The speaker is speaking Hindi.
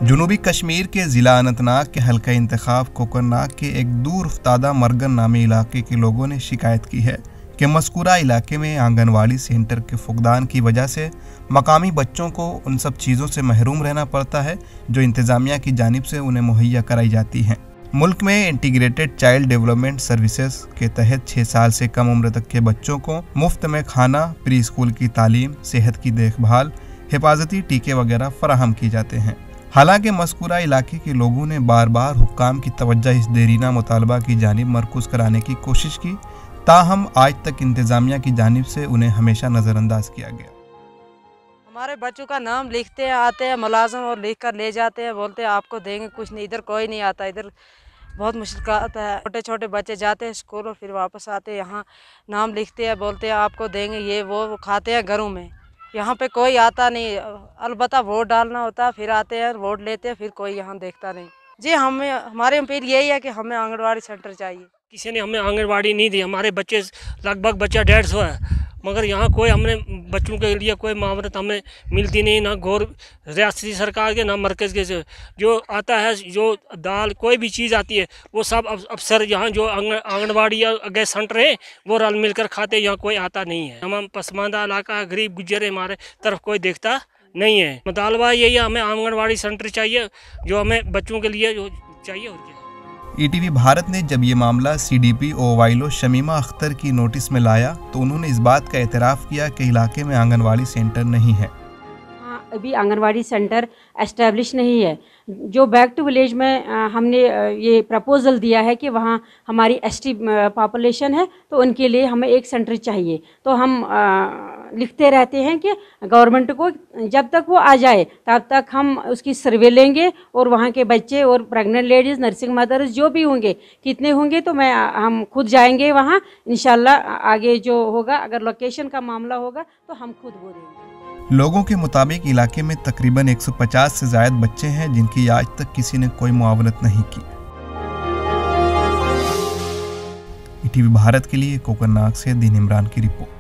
जनूबी कश्मीर के ज़िला अनंतनाग के हल्का इंतखाब कोकरनाग के एक दूर उफ्तादा मरगन नामी इलाके के लोगों ने शिकायत की है कि मज़कूरा इलाके में आंगनवाड़ी सेंटर के फुकदान की वजह से मकामी बच्चों को उन सब चीज़ों से महरूम रहना पड़ता है जो इंतज़ामिया की जानिब से उन्हें मुहैया कराई जाती हैं। मुल्क में इंटीग्रेटेड चाइल्ड डेवलपमेंट सर्विसेज के तहत 6 साल से कम उम्र तक के बच्चों को मुफ्त में खाना, प्री स्कूल की तालीम, सेहत की देखभाल, हिफाजती टीके वगैरह फराहम किए जाते हैं। हालांकि मज़कूरा इलाके के लोगों ने बार बार हुक्काम की तवज्जो इस देरीना मुतालबा की जानिब मरकूज़ कराने की कोशिश की, ताहम आज तक इंतज़ामिया की जानिब से उन्हें हमेशा नज़रअंदाज किया गया। हमारे बच्चों का नाम लिखते हैं, आते हैं मुलाजिम और लिख कर ले जाते हैं, बोलते हैं आपको देंगे, कुछ नहीं। इधर कोई नहीं आता, इधर बहुत मुश्किल आता है। छोटे छोटे बच्चे जाते हैं स्कूल और फिर वापस आते हैं, यहाँ नाम लिखते हैं, बोलते हैं आपको देंगे, ये वो खाते हैं घरों में। यहाँ पे कोई आता नहीं, अलबत्ता वोट डालना होता है, फिर आते हैं वोट लेते हैं, फिर कोई यहाँ देखता नहीं। जी हमारे अपील यही है कि हमें आंगनवाड़ी सेंटर चाहिए। किसी ने हमें आंगनवाड़ी नहीं दी। हमारे बच्चे लगभग बच्चा 150 है, मगर यहाँ कोई हमने बच्चों के लिए कोई मावरत हमें मिलती नहीं, ना गौर रियासती सरकार के ना मरकज़ के से। जो आता है, जो दाल कोई भी चीज़ आती है, वो सब अफसर यहाँ जो आंगनवाड़ी या गैस सेंटर है वो रल मिलकर खाते, यहाँ कोई आता नहीं है। हम पसमानदा इलाका है, गरीब गुजर है, हमारे तरफ कोई देखता नहीं है। मुतालबा यही है, हमें आंगनवाड़ी सेंटर चाहिए जो हमें बच्चों के लिए जो चाहिए। और क्या ईटीवी भारत ने जब ये मामला सीडीपी ओवाइलो शमीमा अख्तर की नोटिस में लाया तो उन्होंने इस बात का एतराफ़ किया कि इलाके में आंगनवाड़ी सेंटर नहीं है। अभी आंगनवाड़ी सेंटर एस्टेब्लिश नहीं है। जो बैक टू विलेज में हमने ये प्रपोज़ल दिया है कि वहाँ हमारी एसटी पॉपुलेशन है तो उनके लिए हमें एक सेंटर चाहिए। तो हम लिखते रहते हैं कि गवर्नमेंट को जब तक वो आ जाए तब तक हम उसकी सर्वे लेंगे और वहाँ के बच्चे और प्रेग्नेंट लेडीज़, नर्सिंग मदर्स जो भी होंगे, कितने होंगे तो हम खुद जाएंगे वहाँ। इंशाल्लाह आगे जो होगा, अगर लोकेशन का मामला होगा तो हम खुद वो देंगे। लोगों के मुताबिक इलाके में तकरीबन 150 से ज़ायद बच्चे हैं जिनकी आज तक किसी ने कोई मुआवनत नहीं की। ईटीवी भारत के लिए कोकरनाग से दीन इमरान की रिपोर्ट।